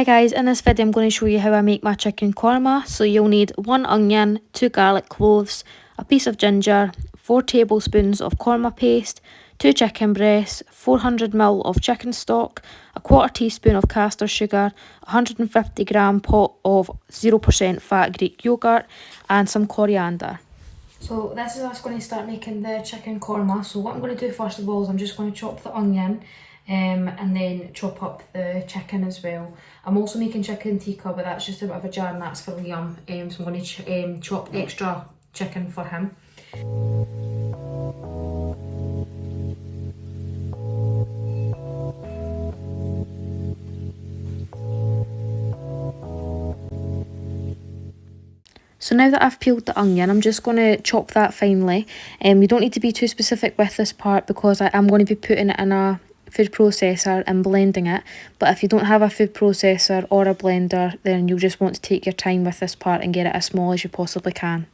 guys, in this video I'm going to show you how I make my chicken korma. So you'll need 1 onion, 2 garlic cloves, a piece of ginger, 4 tablespoons of korma paste, 2 chicken breasts, 400ml of chicken stock, a 1/4 teaspoon of caster sugar, 150g pot of 0% fat Greek yogurt and some coriander. So this is us going to start making the chicken korma. So what I'm going to do first of all is I'm just going to chop the onion and then chop up the chicken as well. I'm also making chicken tikka, but that's just a bit of a jar and that's for Liam. So I'm going to chop extra chicken for him. So now that I've peeled the onion, I'm just going to chop that finely. You don't need to be too specific with this part because I am going to be putting it in a food processor and blending it. But if you don't have a food processor or a blender, then you'll just want to take your time with this part and get it as small as you possibly can.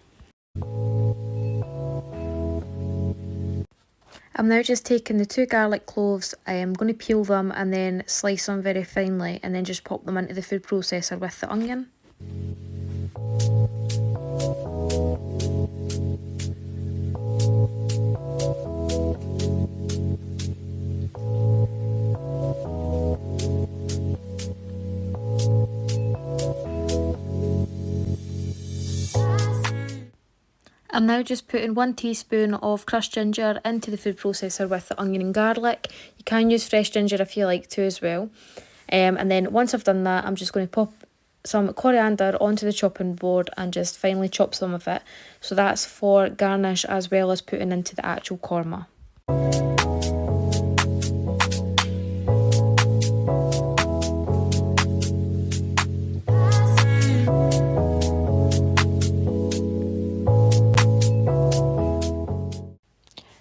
I'm now just taking the 2 garlic cloves. I am going to peel them and then slice them very finely and then just pop them into the food processor with the onion. I'm now just putting 1 teaspoon of crushed ginger into the food processor with the onion and garlic. You can use fresh ginger if you like to as well. And then once I've done that, I'm just going to pop some coriander onto the chopping board and just finely chop some of it. So that's for garnish as well as putting into the actual korma.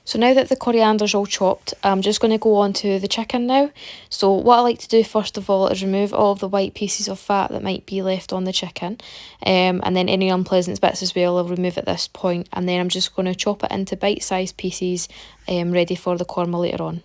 So now that the coriander's all chopped, I'm just going to go on to the chicken now. So what I like to do first of all is remove all of the white pieces of fat that might be left on the chicken. And then any unpleasant bits as well I'll remove at this point. And then I'm just going to chop it into bite-sized pieces ready for the korma later on.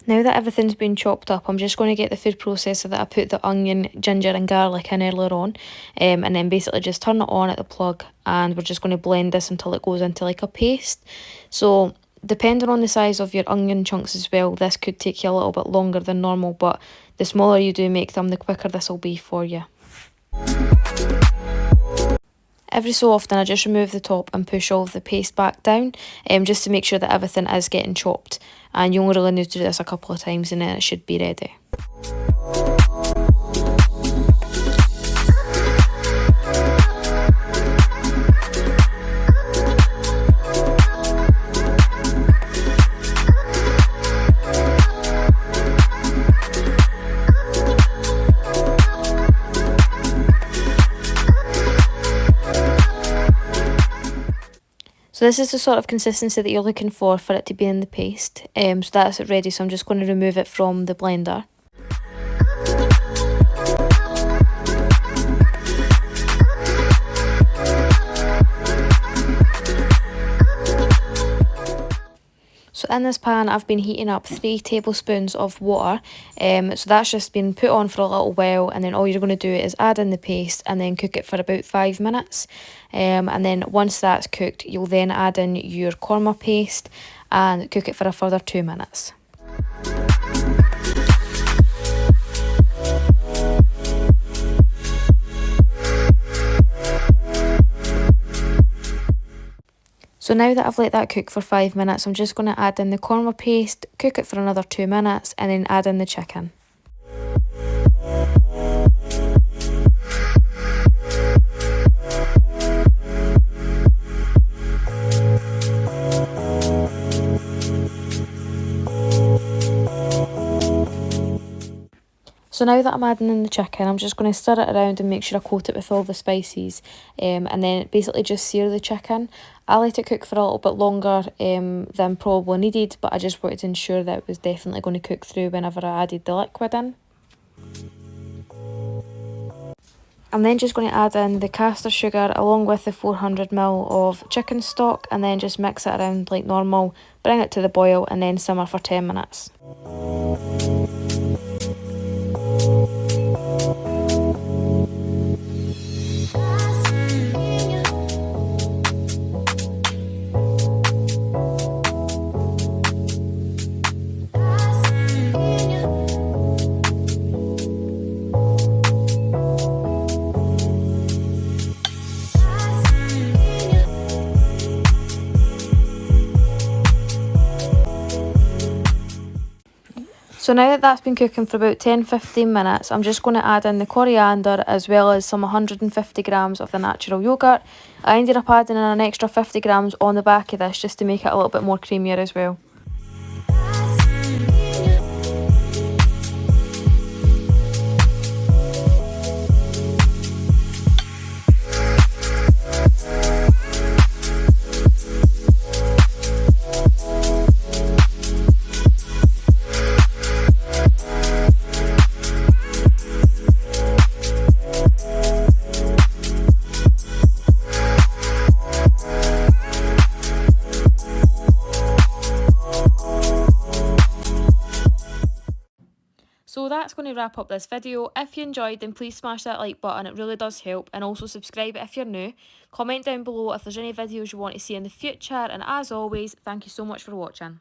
Now that everything's been chopped up, I'm just going to get the food processor that I put the onion, ginger and garlic in earlier on. And then basically just turn it on at the plug and we're just going to blend this until it goes into like a paste. So depending on the size of your onion chunks as well, this could take you a little bit longer than normal. But the smaller you do make them, the quicker this will be for you. Every so often I just remove the top and push all of the paste back down just to make sure that everything is getting chopped. And you only really need to do this a couple of times and then it should be ready. So this is the sort of consistency that you're looking for it to be in the paste. So that's it ready, so I'm just going to remove it from the blender. So in this pan I've been heating up 3 tablespoons of water. So that's just been put on for a little while and then all you're going to do is add in the paste and then cook it for about 5 minutes. And then once that's cooked you'll then add in your korma paste and cook it for a further 2 minutes. So now that I've let that cook for 5 minutes, I'm just going to add in the korma paste, cook it for another 2 minutes, and then add in the chicken. So now that I'm adding in the chicken, I'm just going to stir it around and make sure I coat it with all the spices, and then basically just sear the chicken. I let it cook for a little bit longer than probably needed, but I just wanted to ensure that it was definitely going to cook through whenever I added the liquid in. I'm then just going to add in the caster sugar along with the 400ml of chicken stock, and then just mix it around like normal, bring it to the boil and then simmer for 10 minutes. So now that that's been cooking for about 10-15 minutes, I'm just going to add in the coriander as well as some 150 grams of the natural yoghurt. I ended up adding in an extra 50 grams on the back of this just to make it a little bit more creamier as well. So that's going to wrap up this video. If you enjoyed, then please smash that like button, it really does help, and also subscribe if you're new. Comment down below if there's any videos you want to see in the future, and as always, thank you so much for watching.